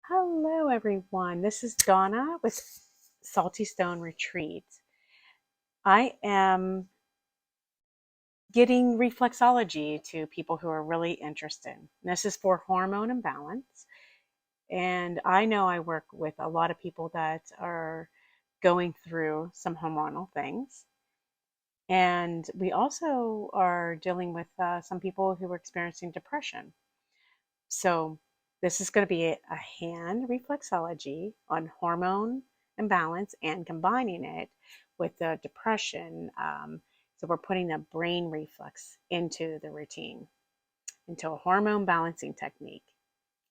Hello, everyone. This is Donna with Salty Stone Retreat. I am getting reflexology to people who are really interested. This is for hormone imbalance. And I know I work with a lot of people that are going through some hormonal things. And we also are dealing with some people who are experiencing depression. So this is going to be a hand reflexology on hormone imbalance and combining it with the depression. So we're putting the brain reflex into the routine, into a hormone balancing technique.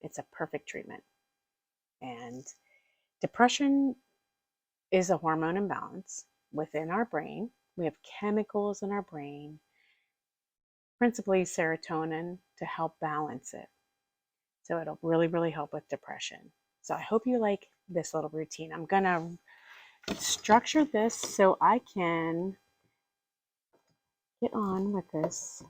It's a perfect treatment. And depression is a hormone imbalance within our brain. We have chemicals in our brain, principally serotonin, to help balance it. So it'll really, really help with depression. So I hope you like this little routine. I'm going to structure this so I can get on with this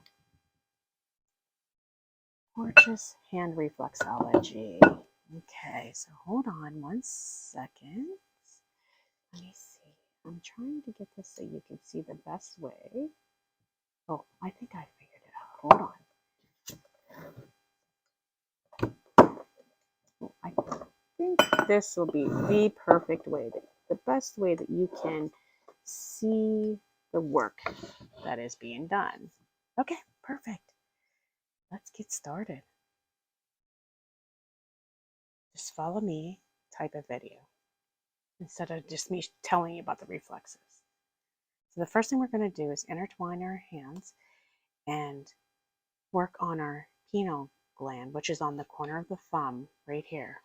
gorgeous hand reflexology. Okay, so hold on 1 second. Let me see. I'm trying to get this so you can see the best way. Oh, I think I figured it out. Hold on. Oh, I think this will be the perfect way, the best way that you can see the work that is being done. Okay, perfect. Let's get started. Just follow me, type a video, instead of just me telling you about the reflexes. So the first thing we're going to do is intertwine our hands and work on our pineal gland, which is on the corner of the thumb right here.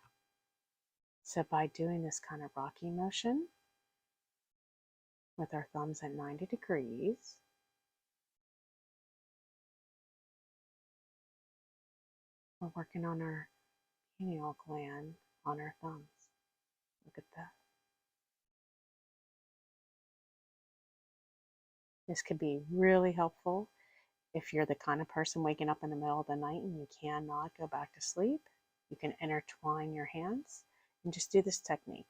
So by doing this kind of rocking motion with our thumbs at 90 degrees, we're working on our pineal gland on our thumbs. Look at that. This could be really helpful if you're the kind of person waking up in the middle of the night and you cannot go back to sleep. You can intertwine your hands and just do this technique.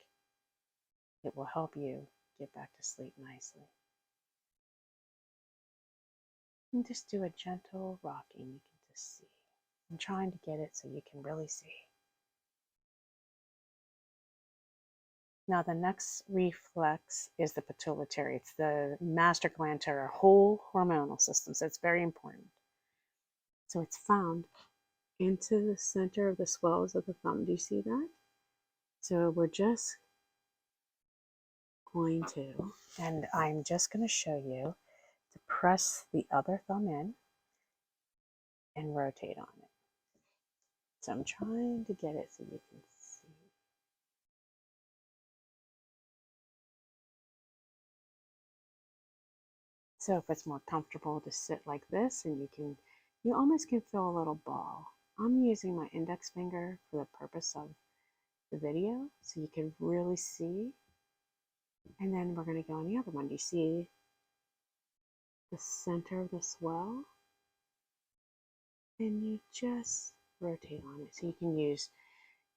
It will help you get back to sleep nicely. And just do a gentle rocking. You can just see. I'm trying to get it so you can really see. Now the next reflex is the pituitary. It's the master gland to our whole hormonal system, so it's very important. So it's found into the center of the swells of the thumb. Do you see that? So we're just going to, and I'm just going to show you to press the other thumb in and rotate on it. So I'm trying to get it so you can see. So if it's more comfortable to sit like this, and you almost can feel a little ball. I'm using my index finger for the purpose of the video so you can really see. And then we're going to go on the other one. Do you see the center of the swell? And you just rotate on it. So you can use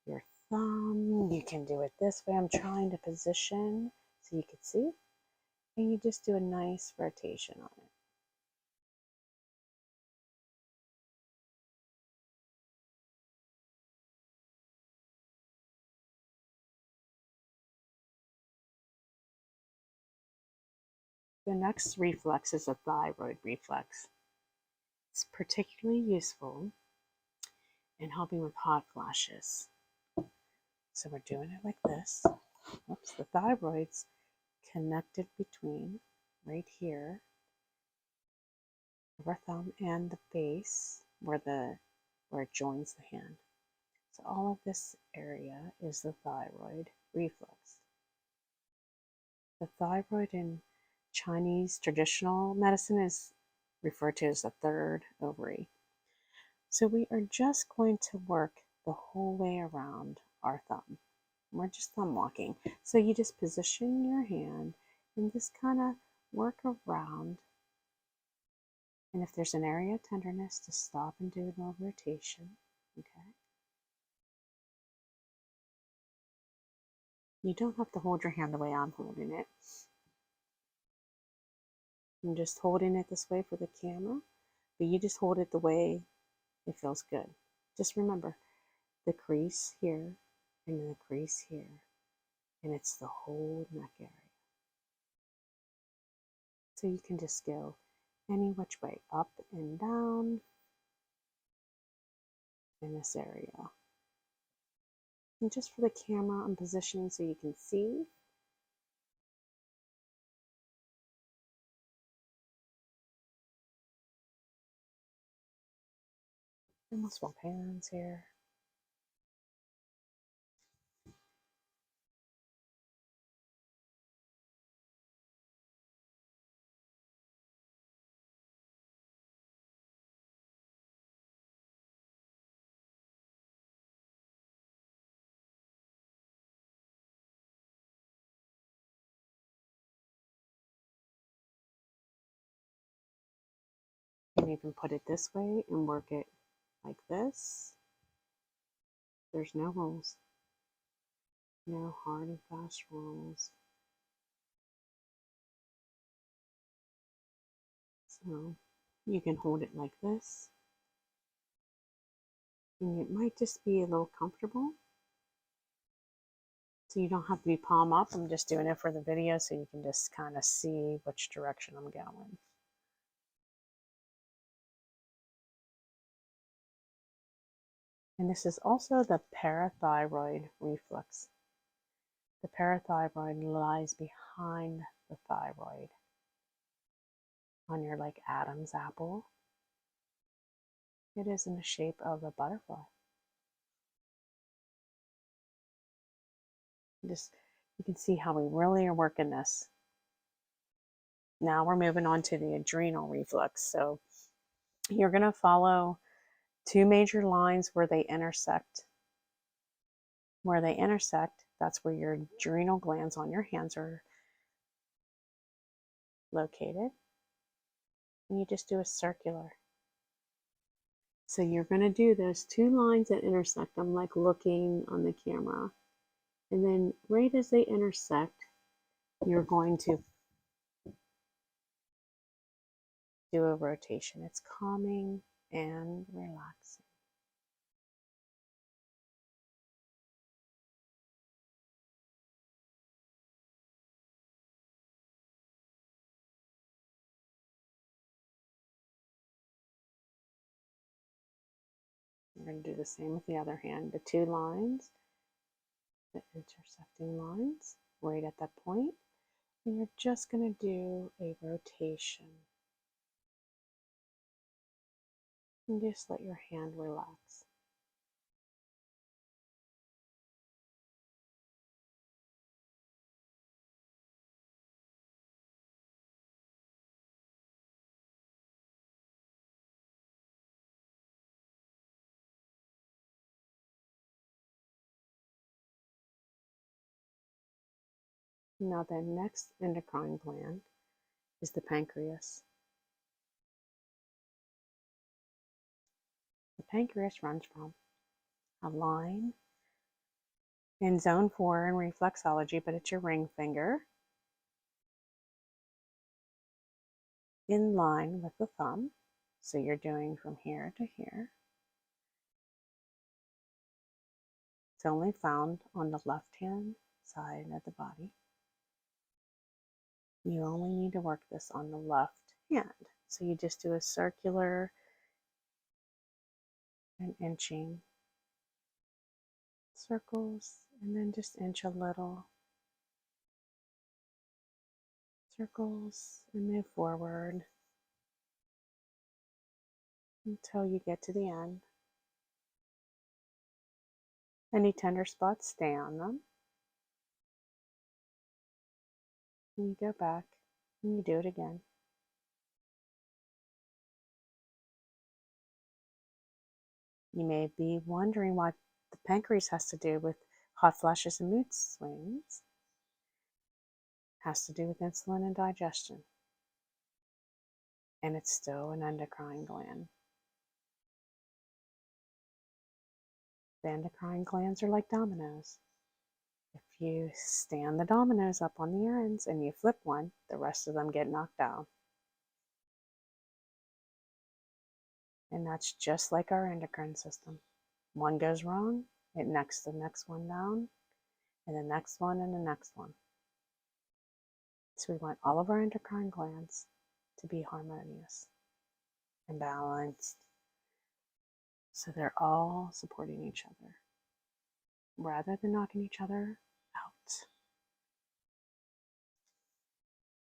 your thumb, you can do it this way. I'm trying to position so you can see. And you just do a nice rotation on it. The next reflex is a thyroid reflex. It's particularly useful in helping with hot flashes. So we're doing it like this. Oops, the thyroid's connected between right here of our thumb and the base where it joins the hand. So all of this area is the thyroid reflex. The thyroid in Chinese traditional medicine is referred to as the third ovary. So we are just going to work the whole way around our thumb. We're just thumb walking. So you just position your hand and just kind of work around. And if there's an area of tenderness, to stop and do a little rotation. Okay. You don't have to hold your hand the way I'm holding it. I'm just holding it this way for the camera, but you just hold it the way it feels good. Just remember the crease here and then the crease here, and it's the whole neck area. So you can just go any which way, up and down in this area. And just for the camera, I'm positioning so you can see. And we'll swap hands here. You can even put it this way and work it like this. There's no rules. No hard and fast rules. So you can hold it like this. And it might just be a little comfortable. So you don't have to be palm up. I'm just doing it for the video so you can just kind of see which direction I'm going. And this is also the parathyroid reflex. The parathyroid lies behind the thyroid on your like Adam's apple. It is in the shape of a butterfly. Just you can see how we really are working this. Now we're moving on to the adrenal reflex. So you're going to follow two major lines where they intersect. Where they intersect, that's where your adrenal glands on your hands are located. And you just do a circular. So you're going to do those two lines that intersect. I'm like looking on the camera. And then right as they intersect, you're going to do a rotation. It's calming and relaxing. We're going to do the same with the other hand. The two lines, the intersecting lines, right at that point. And you're just going to do a rotation. And just let your hand relax. Now the next endocrine gland is the pancreas. The pancreas runs from a line in zone 4 in reflexology, but it's your ring finger, in line with the thumb. So you're doing from here to here. It's only found on the left-hand side of the body. You only need to work this on the left hand. So you just do a circular and inching circles, and then just inch a little. Circles and move forward until you get to the end. Any tender spots, stay on them. And you go back and you do it again. You may be wondering what the pancreas has to do with hot flashes and mood swings. It has to do with insulin and digestion. And it's still an endocrine gland. The endocrine glands are like dominoes. If you stand the dominoes up on the ends and you flip one, the rest of them get knocked down. And that's just like our endocrine system. One goes wrong, it knocks the next one down, and the next one, and the next one. So we want all of our endocrine glands to be harmonious and balanced, so they're all supporting each other rather than knocking each other out.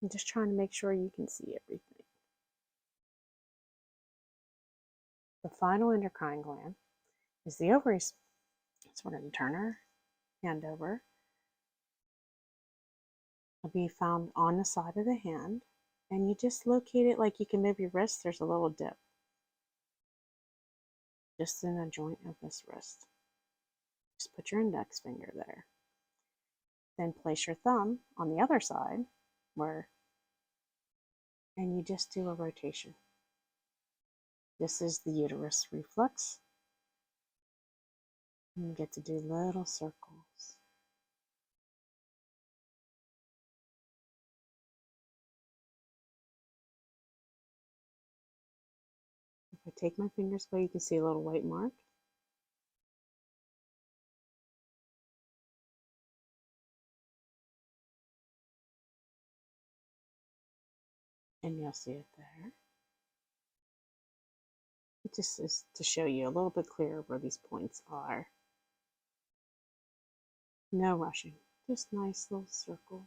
I'm just trying to make sure you can see everything. The final endocrine gland is the ovaries. So we're going to turn our hand over. It'll be found on the side of the hand, and you just locate it like you can move your wrist. There's a little dip just in the joint of this wrist. Just put your index finger there. Then place your thumb on the other side and you just do a rotation. This is the uterus reflex. And you get to do little circles. If I take my fingers away, you can see a little white mark. And you'll see it there. It just is to show you a little bit clearer where these points are. No rushing, just nice little circles.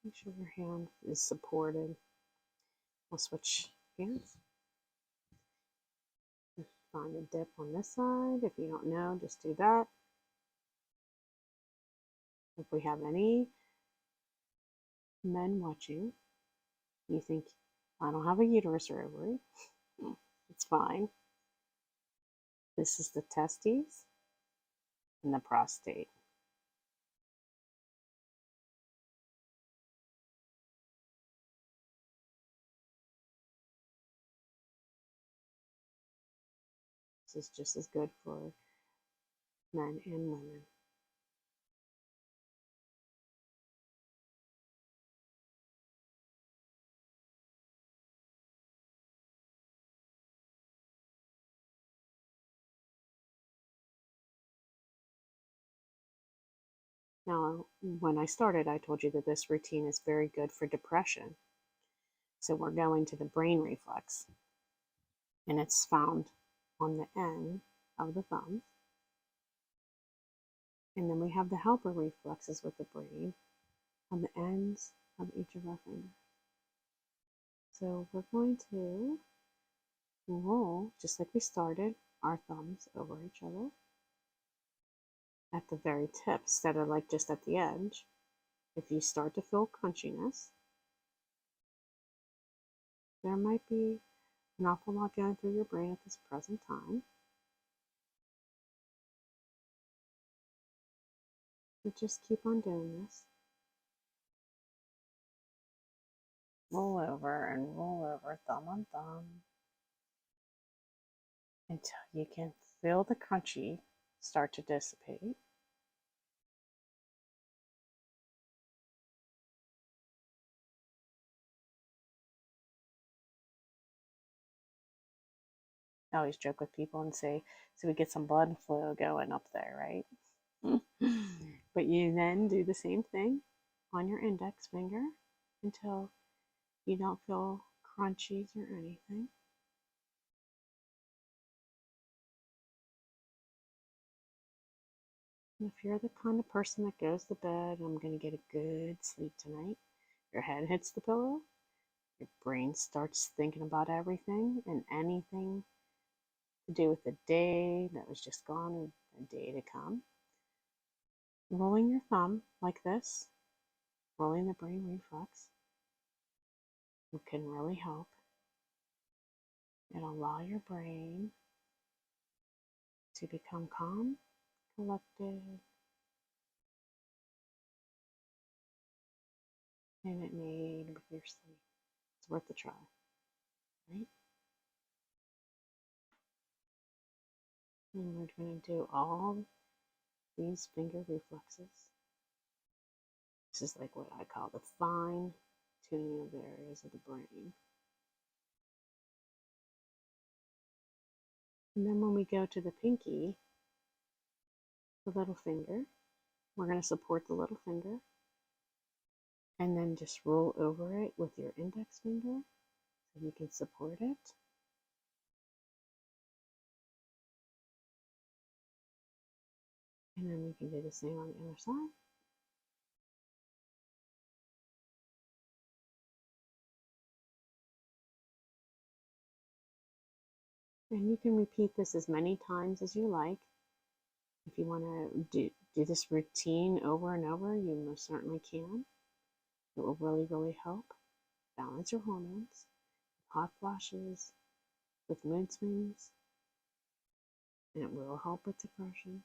Make sure your hand is supported. I'll switch hands. Find a dip on this side. If you don't know, just do that. If we have any men watching, you think, I don't have a uterus or ovary, it's fine. This is the testes and the prostate. This is just as good for men and women. Now, when I started, I told you that this routine is very good for depression. So we're going to the brain reflex, and it's found on the end of the thumb. And then we have the helper reflexes with the brain on the ends of each of our fingers. So we're going to roll, just like we started, our thumbs over each other at the very tip instead of like just at the edge. If you start to feel crunchiness, there might be an awful lot going through your brain at this present time. But just keep on doing this. Roll over and roll over, thumb on thumb, until you can feel the crunchy start to dissipate. I always joke with people and say, so we get some blood flow going up there, right? But you then do the same thing on your index finger until you don't feel crunchies or anything. And if you're the kind of person that goes to bed, I'm going to get a good sleep tonight, your head hits the pillow, your brain starts thinking about everything and anything to do with the day that was just gone or the day to come. Rolling your thumb like this, rolling the brain reflex, it can really help. It'll allow your brain to become calm, collected, and it made with your sleep. It's worth a try. right? And we're going to do all these finger reflexes. This is like what I call the fine tuning of the areas of the brain. And then when we go to the pinky, the little finger, we're going to support the little finger and then just roll over it with your index finger so you can support it. And then we can do the same on the other side. And you can repeat this as many times as you like. If you want to do this routine over and over, you most certainly can. It will really, really help balance your hormones, hot flashes, with mood swings, and it will help with depression.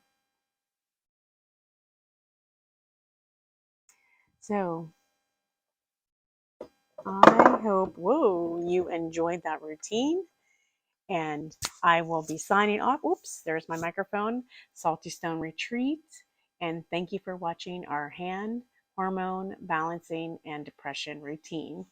So I hope, you enjoyed that routine. And I will be signing off. Oops, there's my microphone. Salty Stone Retreat. And thank you for watching our hand hormone balancing and depression routine.